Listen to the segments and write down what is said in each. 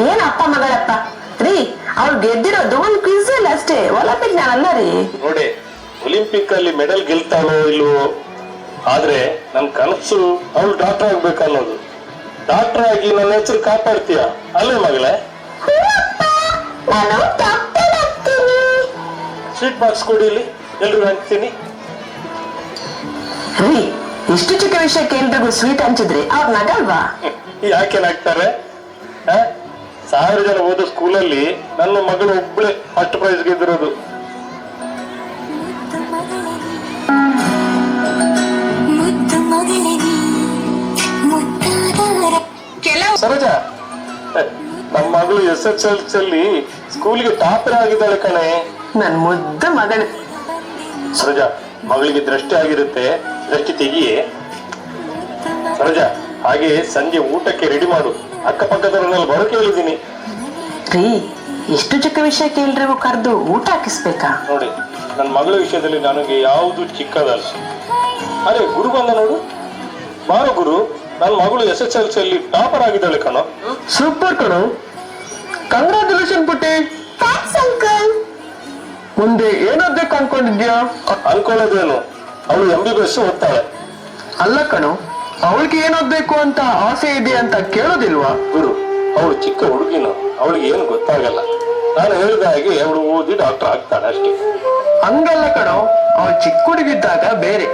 ಏನ್ ಅಪ್ಪ ಮಗಳಪ್ಪ ರೀ, ಅವ್ರು ಗೆದ್ದಿರೋದು ಒಂದು ಕ್ವಿಜ್ ಅಲ್ಲಿ ಅಷ್ಟೇ, ಒಲಿಂಪಿಕ್ ಅಲ್ಲ ರೀ. ನೋಡಿ, ಒಲಿಂಪಿಕ್ ಅಲ್ಲಿ ಮೆಡಲ್ ಗೆಲ್ತಾಳೋ ಇಲ್ವೋ, ಆದ್ರೆ ನನ್ ಕನಸು ಅವಳು ಡಾಕ್ಟರ್ ಆಗ್ಬೇಕು ಅನ್ನೋದು. ಡಾಕ್ಟರ್ ಆಗಿ ನನ್ನ ಹೆಸರು ಕಾಪಾಡ್ತೀಯ ಅಲ್ಲೇ ಮಗಳೇ? ಸ್ವೀಟ್ ಬಾಕ್ಸ್ ಕೊಡಿ, ಇಲ್ಲಿ ಎಲ್ರಿಗೂ ಹಂಚ್ತೀನಿ. ರೀ, ಇಷ್ಟು ಚಿಕ್ಕ ವಿಷಯಕ್ಕೆ ಎಲ್ರಿಗೂ ಸ್ವೀಟ್ ಹಂಚಿದ್ರೆ ಅವ್ರು ನಗಲ್ವಾ? ಯಾಕೆ ನಾಗ್ತಾರೆ? 1000 ಜನ ಓದೋ ಸ್ಕೂಲಲ್ಲಿ ನನ್ನ ಮಗಳು ಒಬ್ಬಳೆ ಫಸ್ಟ್ ಪ್ರೈಸ್ ಗೆದ್ದಿರೋದು. ಸರೋಜಾ, ನಮ್ಮ ಮಗಳು SSLC ಸ್ಕೂಲಿಗೆ ಟಾಪರ್ ಆಗಿದ್ದಾಳೆ ಕಣೆ. ನನ್ ಮುದ್ದ ಮಗಳು. ಸರೋಜಾ, ಮಗಳಿಗೆ ದೃಷ್ಟಿ ಆಗಿರುತ್ತೆ, ದೃಷ್ಟಿ ತೆಗಿಯೇ. ಸರೋಜಾ, ಹಾಗೆ ಸಂಜೆ ಊಟಕ್ಕೆ ರೆಡಿ ಮಾಡು, ಅಕ್ಕಪಕ್ಕದವರನ್ನೆಲ್ಲ ಬರೋಕೆ ಹೇಳಿದ್ದೀನಿ. ರೀ, ಇಷ್ಟು ಚಿಕ್ಕ ವಿಷಯಕ್ಕೆ ಎಲ್ರಿಗೂ ಕರೆದು ಊಟ ಹಾಕಿಸ್ಬೇಕಾ? ನೋಡಿ, ನನ್ನ ಮಗಳ ವಿಷಯದಲ್ಲಿ ನನಗೆ ಯಾವುದು ಚಿಕ್ಕದಲ್ಲ. ಅರೆ, ಗುರು ಬಂದ ನೋಡು. ಬಾರೋ ಗುರು, ನನ್ನ ಮಗಳು SSLC ಟಾಪರ್ ಆಗಿದ್ದಾಳೆ ಕಣೋ. ಸೂಪರ್ ಕಣೋ, ಕಂಗ್ರಾಚುಲೇಷನ್ ಪುಟ್ಟಿ. ಮುಂದೆ ಏನಾಗ್ಬೇಕು ಅನ್ಕೊಂಡಿದ್ಯಾ? ಅನ್ಕೊಳ್ಳೋದೇನು, ಅವಳು MBBS ಓದ್ತಾಳೆ. ಅಲ್ಲ ಕಣೋ, ಅವಳಿಗೆ ಏನಾಗ್ಬೇಕು ಅಂತ ಆಸೆ ಇದೆ ಅಂತ ಕೇಳೋದಿಲ್ವಾ? ಗುರು, ಅವಳು ಚಿಕ್ಕ ಹುಡುಗಿನ, ಅವಳಿಗೆ ಏನು ಗೊತ್ತಾಗಲ್ಲ. ನಾನು ಹೇಳಿದ ಹಾಗೆ ಅವಳು ಓದಿ ಡಾಕ್ಟರ್ ಆಗ್ತಾಳೆ ಅಷ್ಟೇ. ಹಂಗಲ್ಲ ಕಣೋ, ಅವಳು ಚಿಕ್ಕ ಹುಡುಗಿದ್ದಾಗ ಬೇರೆ,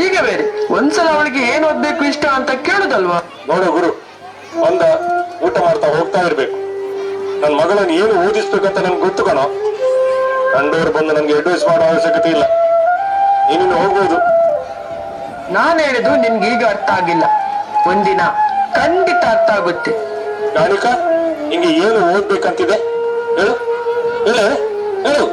ಈಗ ಬೇರೆ. ಒಂದ್ಸಲ ಅವಳಿಗೆ ಏನ್ ಓದ್ಬೇಕು ಇಷ್ಟ ಅಂತ ಕೇಳುದಲ್ವಾ? ನೋಡು ಗುರು, ಒಂದ ಊಟ ಮಾಡ್ತಾ ಹೋಗ್ತಾ ಇರ್ಬೇಕು. ನನ್ನ ಮಗಳನ್ನು ಏನು ಓದಿಸ್ಬೇಕಂತ ನನ್ಗೆ ಗೊತ್ತು ಕಣೋ. ಕಂಡವರು ಬಂದು ನನ್ಗೆ ಅಡ್ವೈಸ್ ಮಾಡೋ ಅವಶ್ಯಕತೆ ಇಲ್ಲ, ನೀನಿನ್ನು ಹೋಗ್ಬೋದು. ನಾನ್ ಹೇಳಿದ್ದು ನಿನ್ಗೆ ಈಗ ಅರ್ಥ ಆಗಿಲ್ಲ, ಒಂದಿನ ಖಂಡಿತ ಅರ್ಥ ಆಗುತ್ತೆ. ಗಾಣಿಕ, ಹಿಂಗೆ ಏನು ಓದ್ಬೇಕಂತಿದೆ ಹೇಳು, ಹೇಳು, ಹೇಳು.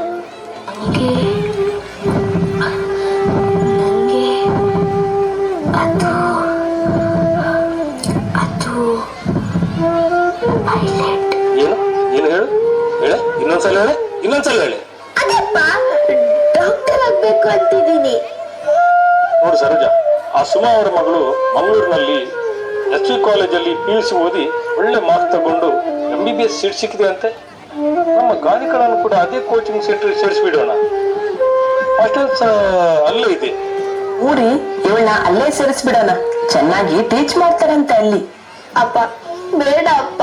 ಏನು ಏನು ಹೇಳು, ಹೇಳ, ಇನ್ನೊಂದ್ಸಲ ಹೇಳೆ, ಇನ್ನೊಂದ್ಸಲ ಹೇಳೆ. ಡಾಕ್ಟರ್ ಆಗ್ಬೇಕು ಅಂತಿದ್ದೀನಿ. ನೋಡು ಸರೋಜಾ, ಆ ಸುಮಾ ಅವರ ಮಗಳು ಮಂಗಳೂರಿನಲ್ಲಿ SV ಕಾಲೇಜಲ್ಲಿ PUC ಓದಿ ಒಳ್ಳೆ ಮಾರ್ಕ್ಸ್ ತಗೊಂಡು MBBS ಸೀಟ್ ಸಿಕ್ಕಿದೆ ಅಂತೆ. ನಮ್ಮ ಗಾಣಿಕರನ್ನು ಕೂಡ ಅದೇ ಕೋಚಿಂಗ್ ಸೆಂಟರ್ ಸೇರಿಸ್ಬಿಡೋಣ. ಹಾಸ್ಟೆಲ್ಸ್ ಅಲ್ಲೇ ಇದೆ. ಊರಿ ಇವಳನ್ನ ಅಲ್ಲೇ ಸೇರಿಸ್ಬಿಡೋಣ, ಚೆನ್ನಾಗಿ ಟೀಚ್ ಮಾಡ್ತಾರಂತೆ ಅಲ್ಲಿ. ಅಪ್ಪ ಬೇಡ ಅಪ್ಪ,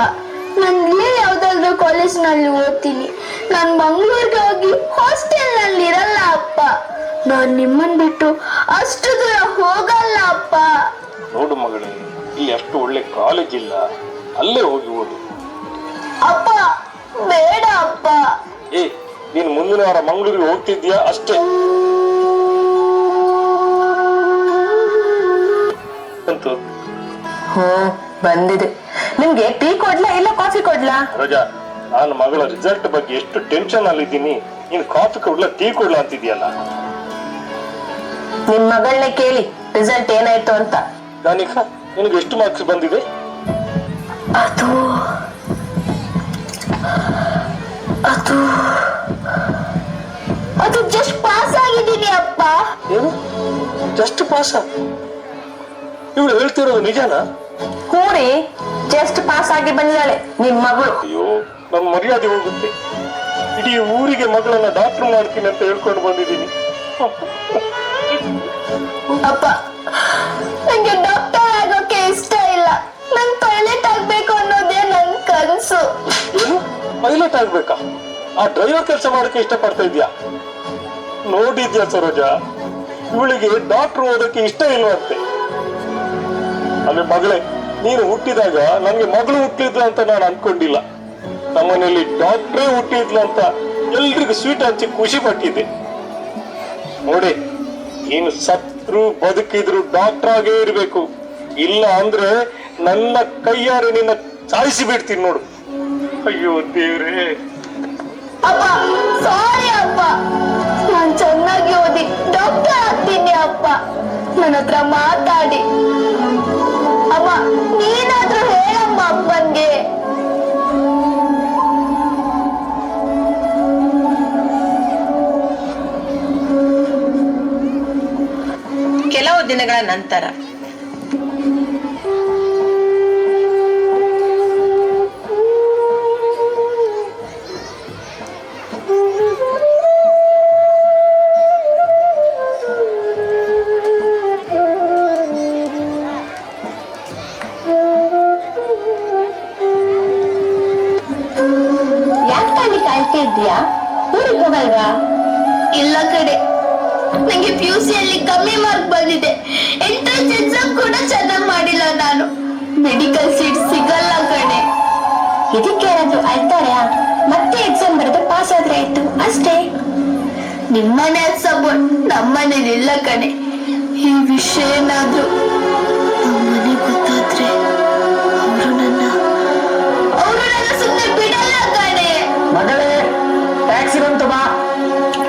ನಾನು ಇಲ್ಲೇ ಯಾವ್ದಾದ್ರು ಕಾಲೇಜ್ನಲ್ಲಿ ಓದ್ತೀನಿ. ನಾನು ಮಂಗಳೂರಿಗೆ ಹೋಗಿ ಹಾಸ್ಟೆಲ್ ನಲ್ಲಿ ಇರಲ್ಲ ಅಪ್ಪ. ನಾನ್ ನಿಮ್ಮನ್ ಬಿಟ್ಟು ಅಷ್ಟು ದೂರ ಹೋಗಲ್ಲ ಅಪ್ಪ. ನೋಡು ಮಗಳೇ, ಇಲ್ಲಿ ಅಷ್ಟು ಒಳ್ಳೆ ಕಾಲೇಜ್ ಇಲ್ಲ, ಅಲ್ಲೇ ಹೋಗಿ ಓದು. ಅಪ್ಪ ಬೇಡ ಅಪ್ಪ. ನೀನು ಮುಂದಿನ ವಾರ ಮಂಗಳೂರಿಗೆ ಹೋಗ್ತಿದ್ಯಾ ಅಷ್ಟೇ. ಬಂದಿದೆ. ನಿಮ್ಗೆ ಟೀ ಕೊಡ್ಲಾ ಇಲ್ಲ ಕಾಫಿ ಕೊಡ್ಲಾ? ರಜಾ, ನಾನು ಮಗಳ ರಿಸಲ್ಟ್ ಬಗ್ಗೆ ಎಷ್ಟು ಟೆನ್ಷನ್ ಅಲ್ಲಿದ್ದೀನಿ, ನೀನು ಕಾಫಿ ಕೊಡ್ಲಾ ಟೀ ಕೊಡ್ಲಾ ಅಂತಿದ್ಯಲ್ಲ. ನಿಮ್ ಮಗಳನ್ನೇ ಕೇಳಿ ರಿಸಲ್ಟ್ ಏನಾಯ್ತು ಅಂತ. ಗಾಣಿಕ, ನಿನಗೆ ಎಷ್ಟು ಮಾರ್ಕ್ಸ್ ಬಂದಿದೆ? ಅದು ಅದು ಅದು ಜಸ್ಟ್ ಪಾಸ್ ಆಗಿದ್ದೀನಿ ಅಪ್ಪ. ಏನು, ಜಸ್ಟ್ ಪಾಸ್? ಇವಳು ಹೇಳ್ತಿರೋದು ನಿಜನಾ? ಹೂರಿ, ಜಸ್ಟ್ ಪಾಸ್ ಆಗಿ ಬಂದಿದ್ದಾಳೆ ನಿಮ್ ಮಗಳು. ಅಯ್ಯೋ, ನನ್ನ ಮರ್ಯಾದೆ ಹೋಗುತ್ತೆ. ಇಡೀ ಊರಿಗೆ ಮಗಳನ್ನ ಡಾಕ್ಟರ್ ಮಾಡ್ತೀನಿ ಅಂತ ಹೇಳ್ಕೊಂಡು ಬಂದಿದ್ದೀನಿ. ಅಪ್ಪ, ನಂಗೆ ಡಾಕ್ಟರ್ ಆಗೋಕೆ ಇಷ್ಟ ಇಲ್ಲ. ನನ್ ಪೈಲಟ್ ಆಗ್ಬೇಕು ಅನ್ನೋದೇ ನನ್ ಕನಸು. ಏನು, ಪೈಲಟ್ ಆಗ್ಬೇಕಾ? ಆ ಡ್ರೈವರ್ ಕೆಲಸ ಮಾಡೋಕೆ ಇಷ್ಟಪಡ್ತಾ ಇದ್ಯಾ? ನೋಡಿದ್ಯಾ ಸರೋಜಾ, ಇವಳಿಗೆ ಡಾಕ್ಟರ್ ಓದೋಕೆ ಇಷ್ಟ ಇಲ್ವಂತೆ. ಅಲ್ಲಿ ಮಗಳೇ, ನೀನು ಹುಟ್ಟಿದಾಗ ನನ್ಗೆ ಮಗಳು ಹುಟ್ಟಿದ್ಲು ಅಂತ ನಾನು ಅನ್ಕೊಂಡಿಲ್ಲ. ನಮ್ಮನೆಯಲ್ಲಿ ಡಾಕ್ಟ್ರೇ ಹುಟ್ಟಿದ್ಲು ಅಂತ ಎಲ್ರಿಗೂ ಸ್ವೀಟ್ ಹಂಚಿ ಖುಷಿ ಪಟ್ಟಿದ್ದೆ. ನೋಡಿ, ನೀನು ಸತ್ರು ಬದುಕಿದ್ರು ಡಾಕ್ಟರ್ ಆಗೇ ಇರ್ಬೇಕು, ಇಲ್ಲ ಅಂದ್ರೆ ನನ್ನ ಕೈಯಾರೆ ನಿನ್ನ ಸಾಯಿಸಿ ಬಿಡ್ತೀನಿ ನೋಡು. ಅಯ್ಯೋ ದೇವ್ರೇ. ಅಪ್ಪ ಸಾರಿ ಅಪ್ಪ, ನಾನ್ ಚೆನ್ನಾಗಿ ಓದಿ ಡಾಕ್ಟರ್ ಆಗ್ತೀನಿ ಅಪ್ಪ. ನನ್ನ ಹತ್ರ ಮಾತಾಡಿ ಅಮ್ಮ, ನೀನಾದ್ರೂ ಹೇಳಮ್ಮ ಅಪ್ಪನ್ಗೆ. ಕೆಲವು ದಿನಗಳ ನಂತರ ಕಾಯ್ತಾ ಇದ್ದೀಯಾ? ಊರಿಗೆ ಹೋಗಲ್ವಾ? ಇಲ್ಲ ಕಡೆ, ನಂಗೆ PUC ಅಲ್ಲಿ ಕಮ್ಮಿ ಮಾರ್ಕ್ ಬಂದಿದೆ. ಎಂಟ್ರೆನ್ಸ್ ಎಕ್ಸಾಮ್ ಕೂಡ ಚೆನ್ನಾಗಿ ಮಾಡಿಲ್ಲ ನಾನು. ಮೆಡಿಕಲ್ ಸೀಟ್ ಸಿಗಲ್ಲ ಕಣೆ. ಇದಕ್ಕೆ ಯಾರಾದ್ರೂ ಅಳ್ತಾರ್ಯಾ? ಮತ್ತೆ ಎಕ್ಸಾಮ್ ಬರೆದು ಪಾಸ್ ಆದ್ರೆ ಆಯ್ತು ಅಷ್ಟೇ. ನಿಮ್ಮನೆ ಸಪೋರ್ಟ್ ನಮ್ಮನೇಲಿ ಇಲ್ಲ ಕಣೆ. ಈ ವಿಷಯ ಏನಾದ್ರೂ ನಮ್ಮನೆ ಗೊತ್ತಾದ್ರೆ ಅವರು ನನ್ನ ಸುಮ್ಮನೆ ಬಿಡಲ್ಲ ಕಣೆ. ಮಗಳೇ, ಟ್ಯಾಕ್ಸಿ ಬಂತು ಬಾ.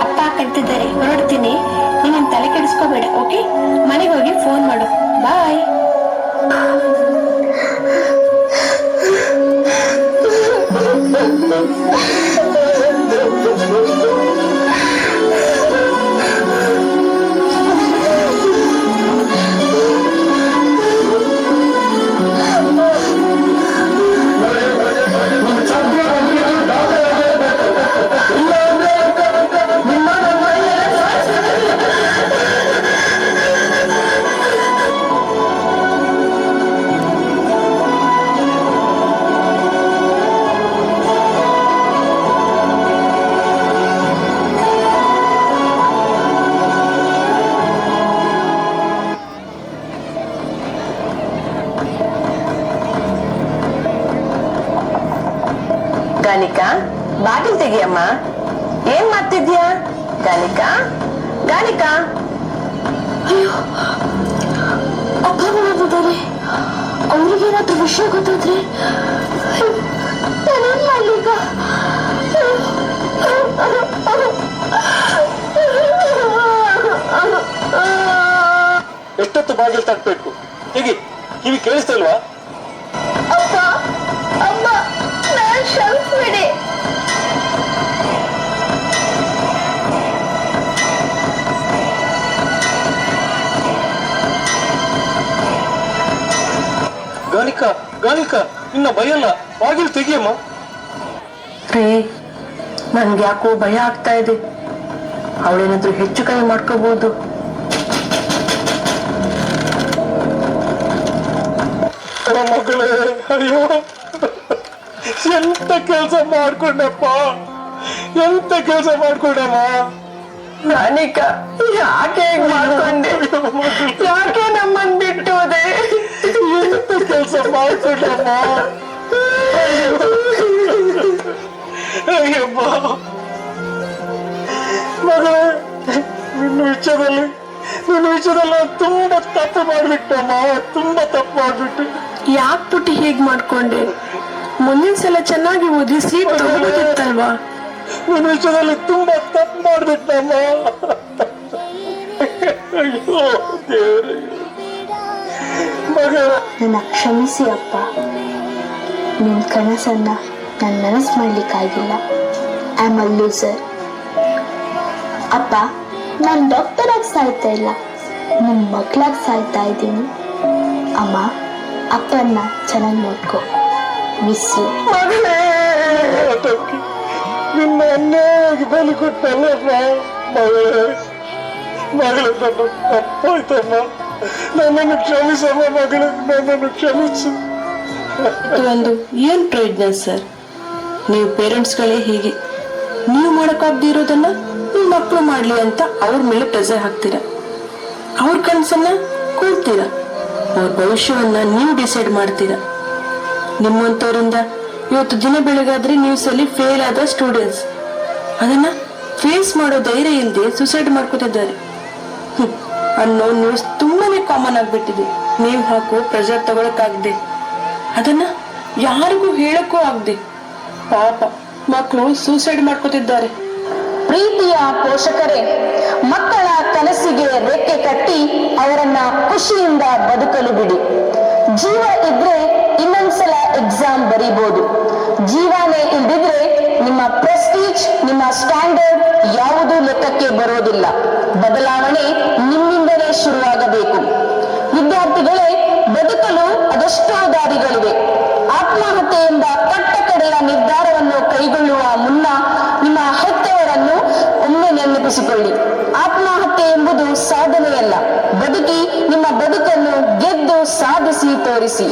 ಅಪ್ಪ ಕಟ್ತಿದ್ದಾರೆ, ಹೊರಡ್ತೀನಿ. ನೀನು ತಲೆ ಕೆಡಿಸ್ಕೋಬೇಡ, ಓಕೆ? ಮನೆಗೆ ಹೋಗಿ ಫೋನ್ ಮಾಡು. ಬಾಯ್. ಗಾಲಿಕಾ, ಬಾಗಿಲು ತೆಗಿಯಮ್ಮ. ಏನ್ ಮಾಡ್ತಿದ್ಯಾ ಗಾಲಿಕಾ? ಗಾಲಿಕಾ, ಅಯ್ಯೋ, ಅಪ್ಪ ಬಂದಿದ್ದಾರೆ. ಅವ್ರಿಗೇನಾದ್ರೂ ವಿಷಯ ಗೊತ್ತಾದ್ರೆ ನಾನೇನ್ ಮಾಡ್ಲಿಕ್ಕ? ಎಷ್ಟೊತ್ತು ಬಾಗಿಲು ತಟ್ಟಬೇಕು? ಹೇಗೆ ಕಿವಿ ಕೇಳಿಸ್ತಾ ಇಲ್ವಾ? ಅಪ್ಪ, ಅಮ್ಮ, ನಾನ್ ಕ್ಷಮಿಸ್ಬಿಡಿ. ಗಾಲಿಕಾ, ಗಾಲಿಕಾ, ನಿನ್ನ ಭಯಲ್ಲ, ಬಾಗಿಲು ತೆಗಿಯಮ್ಮ. ರೀ, ನನ್ಗೆ ಯಾಕೋ ಭಯ ಆಗ್ತಾ ಇದೆ. ಅವಳೇನಾದ್ರೂ ಹೆಚ್ಚು ಕೈ ಮಾಡ್ಕೋಬಹುದು. ಮಗಳೇ, ಅಯ್ಯೋ, ಎಂತ ಕೆಲಸ ಮಾಡ್ಕೊಂಡಪ್ಪ, ಎಂತ ಕೆಲಸ ಮಾಡ್ಕೊಂಡಮ್ಮ. ರಾಣಿಕಾ, ಯಾಕೆ ಹೇಗ್ ಮಾಡ್ಕೊಂಡೆ? ಯಾಕೆ ನಮ್ಮನ್ ಬಿಟ್ಟು ಹೋದೆ? ಎಂತ ಕೆಲಸ ಮಾಡ್ಕೊಂಡಮ್ಮ. ಅಯ್ಯಪ್ಪ ಮಗಳೇ, ನಿನ್ನ ವಿಷಯದಲ್ಲಿ ನಾನು ತುಂಬಾ ತಪ್ಪು ಮಾಡ್ಬಿಟ್ಟಮ್ಮ, ತುಂಬಾ ತಪ್ಪು ಮಾಡ್ಬಿಟ್ಟು. ಯಾಕೆ ಪುಟ್ಟಿ ಹೇಗ್ ಮಾಡ್ಕೊಂಡೆ? ಮುಂದಿನ ಸಲ ಚೆನ್ನಾಗಿ ಓದಿ ಸೀಟ್ ತಗೋಬೇಕಿತ್ತಲ್ವಾ? ನಿನ್ನ ವಿಷಯದಲ್ಲಿ ತುಂಬಾ ತಪ್ಪು ಮಾಡ್ಬಿಟ್ಟಮ್ಮ. ಅಯ್ಯೋ ದೇವ್ರೆ, ಮಗಳ ನನ್ನ ಕ್ಷಮಿಸಿ ಅಪ್ಪ. ನಿನ್ ಕನಸನ್ನ ನಾನು ನನಸು ಮಾಡ್ಲಿಕ್ಕಾಗಿಲ್ಲ. I am a loser. ಅಪ್ಪ, ನಾನು ಡಾಕ್ಟರ್ ಆಗಿ ಸಾಯ್ತಾ ಇಲ್ಲ, ನಿಮ್ಮ ಮಕ್ಕಳಾಗಿ ಸಾಯ್ತಾ ಇದ್ದೀನಿ. ಅಮ್ಮ, ಅಪ್ಪನ್ನ ಚೆನ್ನಾಗಿ ನೋಡ್ಕೊ. Miss you. ನಿನ್ನ ಅನ್ಯಾಯವಾಗಿ ಬಲಿ ಕೊಟ್ಟಲ್ಲಮ್ಮ. ಮಗಳೇ, ಮಗಳು, ನನ್ನ ತಪ್ಪಾಯ್ತಮ್ಮ. ನನ್ನನ್ನು ಕ್ಷಮಿಸಮ್ಮ ಮಗಳು, ನನ್ನನ್ನು ಕ್ಷಮಿಸು. ಒಂದು ಏನ್ ಪ್ರಯೋಜನ ಸರ್? ನೀವು ಪೇರೆಂಟ್ಸ್ಗಳೇ ಹೀಗೆ. ನೀವು ಮಾಡಕ್ಕಾಗದೇ ಇರೋದನ್ನ ನಿಮ್ಮ ಮಕ್ಕಳು ಮಾಡ್ಲಿ ಅಂತ ಅವ್ರ ಮೇಲೆ ಪ್ರೆಸರ್ ಹಾಕ್ತೀರಾ. ಅವ್ರ ಕನ್ಸನ್ನ ಕೂಡ್ತೀರಾ. ಅವ್ರ ಭವಿಷ್ಯವನ್ನ ನೀವು ಡಿಸೈಡ್ ಮಾಡ್ತೀರಾ. ನಿಮ್ಮಂತವರಿಂದ ಇವತ್ತು ದಿನ ಬೆಳಗಾದ್ರೆ ನ್ಯೂಸ್ ಅಲ್ಲಿ ಫೇಲ್ ಆದ ಸ್ಟೂಡೆಂಟ್ಸ್ ಅದನ್ನ ಫೇಸ್ ಮಾಡೋ ಧೈರ್ಯ ಇಲ್ಲದೆ ಸುಸೈಡ್ ಮಾಡ್ಕೋತಿದ್ದಾರೆ ಅನ್ನೋ ನ್ಯೂಸ್ ತುಂಬಾನೇ ಕಾಮನ್ ಆಗ್ಬಿಟ್ಟಿದೆ. ನೀವು ಹಾಕೋ ಪ್ರೆಷರ್ ತಗೊಳಕ್ಕಾಗದೆ, ಅದನ್ನ ಯಾರಿಗೂ ಹೇಳಕ್ಕೂ ಆಗದೆ ಪಾಪ ಮಕ್ಕಳು ಸೂಸೈಡ್ ಮಾಡ್ಕೋತಿದ್ದಾರೆ. ಪ್ರೀತಿಯ ಪೋಷಕರೇ, ಮಕ್ಕಳ ಕನಸಿಗೆ ರೆಕ್ಕೆ ಕಟ್ಟಿ ಅವರನ್ನ ಖುಷಿಯಿಂದ ಬದುಕಲು ಬಿಡಿ. ಜೀವ ಇದ್ರೆ ಇನ್ನೊಂದ್ಸಲ ಎಕ್ಸಾಮ್ ಬರೀಬಹುದು. ಜೀವನೇ ಇಲ್ದಿದ್ರೆ ನಿಮ್ಮ ಪ್ರೆಸ್ಟೀಜ್, ನಿಮ್ಮ ಸ್ಟ್ಯಾಂಡರ್ಡ್ ಯಾವುದೂ ಲೆಕ್ಕಕ್ಕೆ ಬರೋದಿಲ್ಲ. ಬದಲಾವಣೆ ನಿಮ್ಮಿಂದಲೇ ಶುರುವಾಗಬೇಕು. ವಿದ್ಯಾರ್ಥಿಗಳೇ, ಬದುಕಲು ಅದೆಷ್ಟೋ ದಾರಿಗಳಿವೆ. ಆತ್ಮಹತ್ಯೆ ಎಂಬ ಕಟ್ಟ ಕಡೆಯ ನಿರ್ಧಾರವನ್ನು ಕೈಗೊಳ್ಳುವ ಮುನ್ನ ನಿಮ್ಮ ಹೆತ್ತವರನ್ನು ಒಮ್ಮೆ ನೆನಪಿಸಿಕೊಳ್ಳಿ. ಆತ್ಮಹತ್ಯೆ ಎಂಬುದು ಸಾಧನೆಯಲ್ಲ. ಬದುಕಿ ನಿಮ್ಮ ಬದುಕನ್ನು ಗೆದ್ದು ಸಾಧಿಸಿ ತೋರಿಸಿ.